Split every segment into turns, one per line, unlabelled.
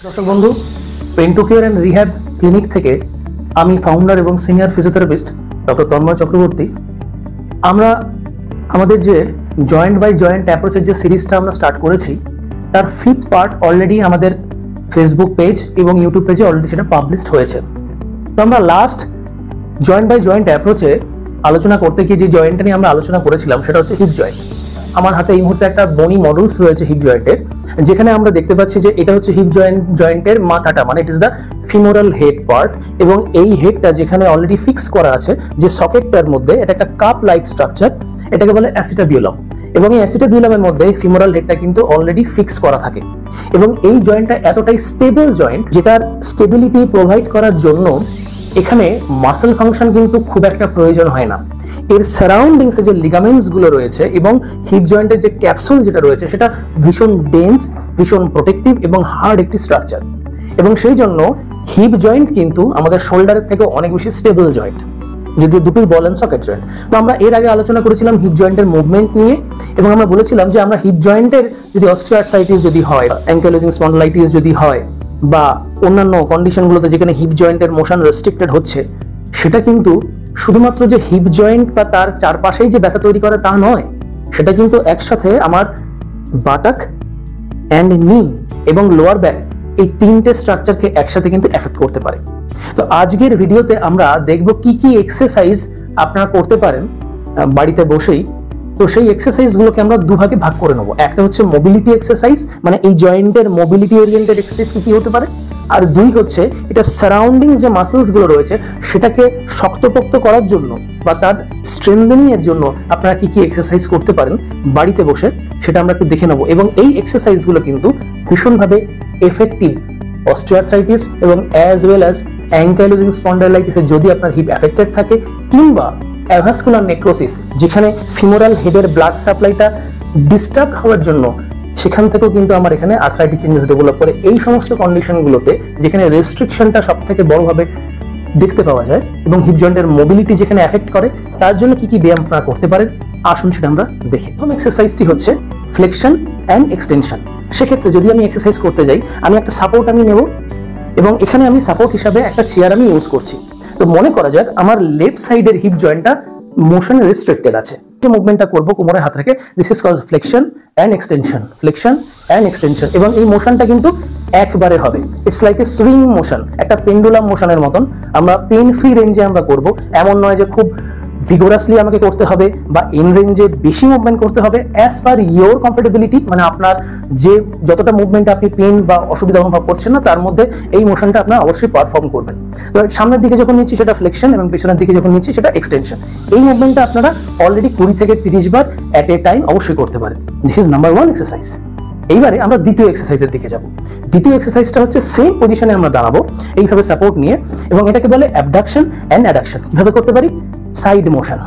দর্শক বন্ধু, pain to care and rehab clinic থেকে আমি ফাউন্ডার এবং senior physiotherapist doctor Tanmoy Chakraborty. আমরা আমাদের যে জয়েন্ট বাই জয়েন্ট অ্যাপ্রোচের যে সিরিজটা আমরা স্টার্ট করেছি তার 5th পার্ট অলরেডি আমাদের ফেসবুক পেজ এবং ইউটিউব পেজে অলরেডি সেটা পাবলিশড হয়েছে। তো আমরা লাস্ট জয়েন্ট বাই জয়েন্ট অ্যাপ্রোচে আলোচনা করতে গিয়ে যে জয়েন্টটা নিয়ে আমরা আলোচনা করেছিলাম সেটা হচ্ছে হিপ জয়েন্ট। আমার হাতে এই মুহূর্তে একটা বনি মডেলস রয়েছে হিপ জয়েন্টের, যেখানে আমরা দেখতে পাচ্ছি যে এটা হচ্ছে হিপ জয়েন্টের মাথাটা, মানে it is the femoral head part, এবং এই হেডটা যেখানে অলরেডি ফিক্স করা আছে যে সকেটটার মধ্যে, এটা একটা কাপ লাইক স্ট্রাকচার, এটাকে বলে অ্যাসিটাবিউলাম, এবং এই অ্যাসিটাবিউলামের মধ্যে ফিমোরাল হেডটা কিন্তু অলরেডি ফিক্স করা থাকে। এবং এই জয়েন্টটা এতটাই স্টেবল জয়েন্ট যেটার স্টেবিলিটি প্রোভাইড করার জন্য এখানে মাসল ফাংশন কিন্তু খুব একটা প্রয়োজন হয় না। এর সারাউন্ডিংসে যে লিগামেন্টস গুলো রয়েছে এবং হিপ জয়েন্টের যে ক্যাপসুল যেটা রয়েছে সেটা ভীষণ ডেন্স, ভীষণ প্রোটেক্টিভ এবং হার্ড একটি স্ট্রাকচার, এবং সেই জন্য হিপ জয়েন্ট কিন্তু আমাদের শোল্ডারের থেকে অনেক বেশি স্টেবল জয়েন্ট, যদিও দুটোই বল এন্ড সকেট জয়েন্ট। তো আমরা এর আগে আলোচনা করেছিলাম হিপ জয়েন্টের মুভমেন্ট নিয়ে, এবং আমরা বলেছিলাম যে আমরা হিপ জয়েন্টের যদি অস্টিওআর্থ্রাইটিস যদি হয়, অ্যাঙ্কিলোজিং স্পন্ডিলাইটিস যদি হয়, বা অন্যান্য কন্ডিশনগুলোতে যেখানে হিপ জয়েন্টের মোশন রেস্ট্রিক্টেড হচ্ছে, সেটা কিন্তু শুধুমাত্র যে হিপ জয়েন্ট বা তার চারপাশেই যে ব্যথা তৈরি করে তা নয়, সেটা কিন্তু একসাথে আমার বাটাক অ্যান্ড নি এবং লোয়ার ব্যাক, এই তিনটে স্ট্রাকচারকে একসাথে কিন্তু এফেক্ট করতে পারে। তো আজকের ভিডিওতে আমরা দেখব কি কি এক্সারসাইজ আপনারা করতে পারেন বাড়িতে বসেই। তো সেই এক্সারসাইজগুলোকে আমরা দুভাগে ভাগ করে নেব। একটা হচ্ছে মোবিলিটি এক্সারসাইজ, মানে এই জয়েন্টের মোবিলিটি ওরিয়েন্টেড এক্সারসাইজ কি হতে পারে, আর দুই হচ্ছে এটা সারাউন্ডিং যে মাসলস গুলো রয়েছে সেটাকে শক্তপোক্ত করার জন্য বা তার স্ট্রেংথেনিং এর জন্য আপনারা কি কি এক্সারসাইজ করতে পারেন বাড়িতে বসে, সেটা আমরা একটু দেখে নেব। এবং এই এক্সারসাইজগুলো কিন্তু ভীষণভাবে এফেক্টিভ অস্টিওআর্থ্রাইটিস এবং অ্যাজ ওয়েল অ্যাজ অ্যাঙ্কাইলোজিং স্পন্ডাইলাইটিসে যদি আপনার হিপ এফেক্টেড থাকে, কিংবা অ্যাভাস্কুলার নেক্রোসিস যেখানে ফিমোরাল হেডের ব্লাড সাপ্লাইটা ডিস্টার্ব হওয়ার জন্য সেখান থেকেও কিন্তু আমার এখানে আর্থ্রাইটিস চেঞ্জেস ডেভেলপ করে। এই সমস্ত কন্ডিশনগুলোতে যেখানে রেস্ট্রিকশনটা সব থেকে বড়ভাবে দেখতে পাওয়া যায় এবং হিপ জয়েন্টের মোবিলিটি যেখানে এফেক্ট করে, তার জন্য কি কি ব্যায়াম আপনারা করতে পারেন আসুন সেটা আমরা দেখি। প্রথম এক্সারসাইজটি হচ্ছে ফ্লেকশন অ্যান্ড এক্সটেনশন। সেক্ষেত্রে যদি আমি এক্সারসাইজ করতে যাই, আমি একটা সাপোর্ট আমি নেব, এবং এখানে আমি সাপোর্ট হিসাবে একটা চেয়ার আমি ইউজ করছি। তো মনে করা যাক আমার লেফট সাইডের হিপ জয়েন্টটা মোশন রেস্ট্রিক্টেড আছে। যে মুভমেন্টটা করব কোমরের হাত রেখে, this is called flexion and extension, flexion and extension. এবং এই মোশনটা কিন্তু একবারে হবে, it's like a swing motion, একটা পেন্ডুলাম মোশনের মতন। আমরা পেন ফ্রি রেঞ্জে আমরা করব, এমন নয় যে খুব ভিগোরাসলি আমাকে করতে হবে বা ইন রেঞ্জে বেশি মুভমেন্ট করতে হবে, অ্যাজ পার ইয়োর কমফোর্টেবিলিটি, মানে আপনার যে যতটা মুভমেন্টে আপনি পেন বা অসুবিধা অনুভব করছেন না তার মধ্যে এই মোশনটা আপনার অবশ্যই পারফর্ম করবেন। তো সামনের দিকে যখন নিচ্ছি সেটা ফ্লেকশন, এবং পিছনের দিকে যখন নিচ্ছি সেটা এক্সটেনশন। এই মুভমেন্টটা আপনারা অলরেডি 20 থেকে 30 বার অ্যাট এ টাইম অবশ্যই করতে পারেন। This is number 1 exercise. এইবারে আমরা দ্বিতীয় এক্সারসাইজের দিকে যাব। দ্বিতীয় এক্সারসাইজটা হচ্ছে সেম পজিশনে আমরা দাঁড়াবো এইভাবে সাপোর্ট নিয়ে, এবং এটাকে বলে অ্যাবডাকশন অ্যান্ড অ্যাডাকশন। কিভাবে করতে পারি? Side motion.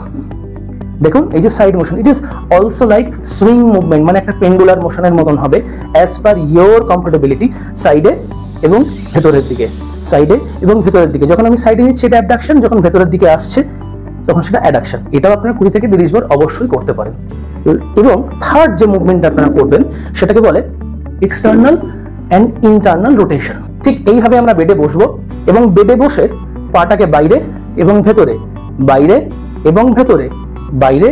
দেখুন এই যে side motion, it is also like swing movement, মানে একটা পেন্ডুলার মোশনের মতন হবে, অ্যাজ পার ইয়োর কমফোর্টেবিলিটি। সাইডে এবং ভেতরের দিকে, সাইডে এবং ভেতরের দিকে। যখন আমি সাইডে নিচ্ছি এটা অ্যাবডাকশন, যখন ভেতরের দিকে আসছে তখন সেটা অ্যাডাকশন। এটাও আপনারা 20 থেকে 30 বার অবশ্যই করতে পারেন। এবং থার্ড যে মুভমেন্ট আপনারা করবেন সেটাকে বলে এক্সটার্নাল অ্যান্ড ইন্টারনাল রোটেশন। ঠিক এইভাবে আমরা বেডে বসবো, এবং বেডে বসে পাটাকে বাইরে এবং ভেতরে, বাইরে এবং ভেতরে, বাইরে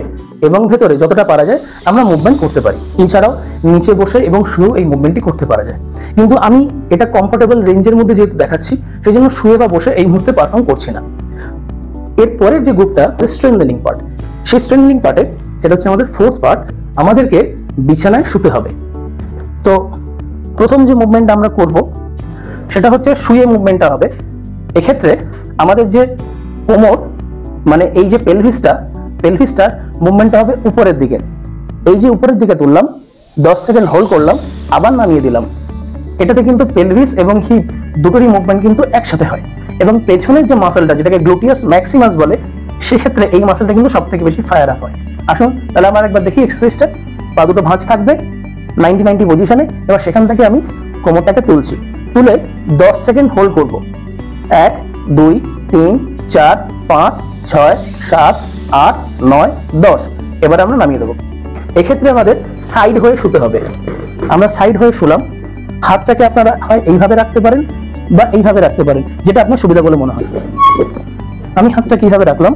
এবং ভেতরে যতটা পারা যায় আমরা মুভমেন্ট করতে পারি। এছাড়াও নিচে বসে এবং শুয়েও এই মুভমেন্টটি করতে পারা যায়, কিন্তু আমি এটা কমফোর্টেবল রেঞ্জের মধ্যে যেহেতু দেখাচ্ছি সেই জন্য শুয়ে বা বসে এই মুহূর্তে পারফর্ম করছি না। এরপরের যে গ্রুপটা স্ট্রেংথেনিং পার্ট, সেই স্ট্রেংথেনিং পার্টে সেটা হচ্ছে আমাদের 4th পার্ট, আমাদেরকে বিছানায় শুতে হবে। তো প্রথম যে মুভমেন্ট আমরা করব সেটা হচ্ছে শুয়ে মুভমেন্টটা হবে। এক্ষেত্রে আমাদের যে কোমর, মানে এই যে পেলভিসটার মুভমেন্টটা হবে উপরের দিকে। এই যে উপরের দিকে তুললাম, 10 সেকেন্ড হোল্ড করলাম, আবার নামিয়ে দিলাম। এটাতে কিন্তু পেলভিস এবং হিপ দুটোরই মুভমেন্ট কিন্তু একসাথে হয়, এবং পেছনের যে মাসলটা যেটাকে গ্লুটিয়াস ম্যাক্সিমাস বলে, সেক্ষেত্রে এই মাসলটা কিন্তু সব থেকে বেশি ফায়ার আপ হয়। আসুন তাহলে আমরা একবার দেখি এক্সারসাইজটা। পা দুটো ভাঁজ থাকবে 90-90 পজিশনে। এবার সেখান থেকে আমি কোমরটাকে তুলছি, তুলে 10 সেকেন্ড হোল্ড করব। 1 2 3 4 5 6 7 8 9 10। এবার আমরা নামিয়ে দেবো। এক্ষেত্রে আমাদের সাইড হয়ে শুতে হবে। আমরা সাইড হয়ে শুলাম, হাতটাকে আপনারা হয় এইভাবে রাখতে পারেন বা এইভাবে রাখতে পারেন, যেটা আপনার সুবিধা বলে মনে হয়। আমি হাতটা কিভাবে রাখলাম।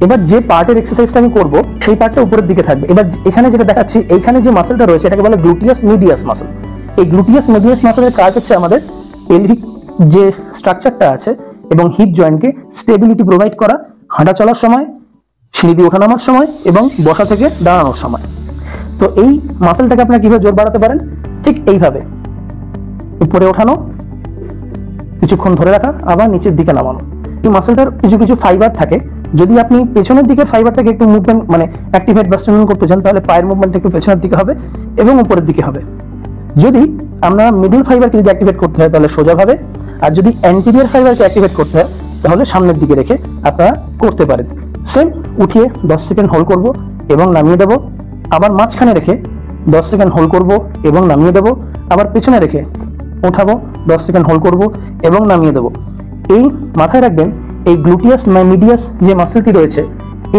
এবার যে পার্টের এক্সারসাইজটা আমি করব সেই পার্টটা উপরের দিকে থাকবে। এবার এখানে যেটা দেখাচ্ছি, এইখানে যে মাসলটা রয়েছে এটাকে বলে গ্লুটিয়াস মিডিয়াস মাসল। এই গ্লুটিয়াস মিডিয়াস মাসলের কাজ হচ্ছে আমাদের পেলভিক যে স্ট্রাকচারটা আছে এবং হিপ জয়েন্টকে স্টেবিলিটি প্রোভাইড করা, হাঁটা চলার সময়, সিঁড়ি দিয়ে ওঠা নামার সময় এবং বসা থেকে দাঁড়ানোর সময়। তো এই মাসলটাকে আপনারা কিভাবে জোর বাড়াতে পারেন, ঠিক এইভাবে উপরে ওঠানো, কিছুক্ষণ ধরে রাখা, আবার নিচের দিকে নামানো। এই মাসলটার কিছু কিছু ফাইবার থাকে, যদি আপনি পেছনের দিকের ফাইবারটাকে একটু মুভমেন্ট মানে অ্যাক্টিভেট বা স্ট্রেনথেন করতে চান তাহলে পায়ের মুভমেন্ট একটু পেছনের দিকে হবে এবং উপরের দিকে হবে। যদি আমরা মিডল ফাইবারকে যদি অ্যাক্টিভেট করতে হয় তাহলে সোজাভাবে, আর যদি অ্যান্টিরিয়র ফাইবারকে অ্যাক্টিভেট করতে হয় তাহলে সামনের দিকে রেখে আপনারা করতে পারেন। সেম উঠিয়ে 10 সেকেন্ড হোল্ড করব এবং নামিয়ে দেব, আবার মাঝখানে রেখে 10 সেকেন্ড হোল্ড করব এবং নামিয়ে দেব, আবার পেছনে রেখে উঠাবো, 10 সেকেন্ড হোল্ড করব এবং নামিয়ে দেব। এই মাথায় রাখবেন, এই গ্লুটিয়াস মিডিয়াস যে মাসলটি রয়েছে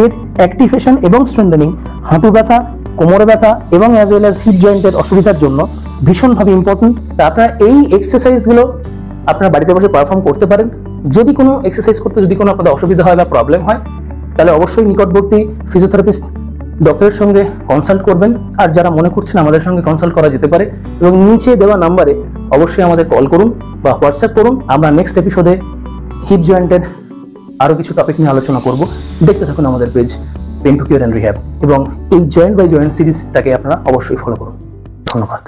এর অ্যাক্টিভেশন এবং স্ট্রেংথেনিং হাঁটু ব্যথা, কোমরে ব্যথা এবং অ্যাজ ওয়েল অ্যাজ হিপ জয়েন্টের অসুবিধার জন্য ভীষণভাবে ইম্পর্টেন্ট। আপনারা এই এক্সারসাইজগুলো আপনারা বাড়িতে বসে পারফর্ম করতে পারেন। যদি কোনো এক্সারসাইজ করতে যদি কোনো আপনাদের অসুবিধা হয় বা প্রবলেম হয় তাহলে অবশ্যই নিকটবর্তী ফিজিওথেরাপিস্ট ডক্টরের সঙ্গে কনসাল্ট করবেন। আর যারা মনে করছেন আমাদের সঙ্গে কনসাল্ট করা যেতে পারে এবং নিচে দেওয়া নাম্বারে অবশ্যই আমাদের কল করুন বা হোয়াটসঅ্যাপ করুন। আমরা নেক্সট এপিসোডে হিপ জয়েন্টের আরো কিছু টপিক নিয়ে আলোচনা করব। দেখতে থাকুন আমাদের page pain to cure and rehab এবং এই জয়েন্ট বাই জয়েন্ট সিরিজটাকে আপনারা অবশ্যই ফলো করুন। ধন্যবাদ।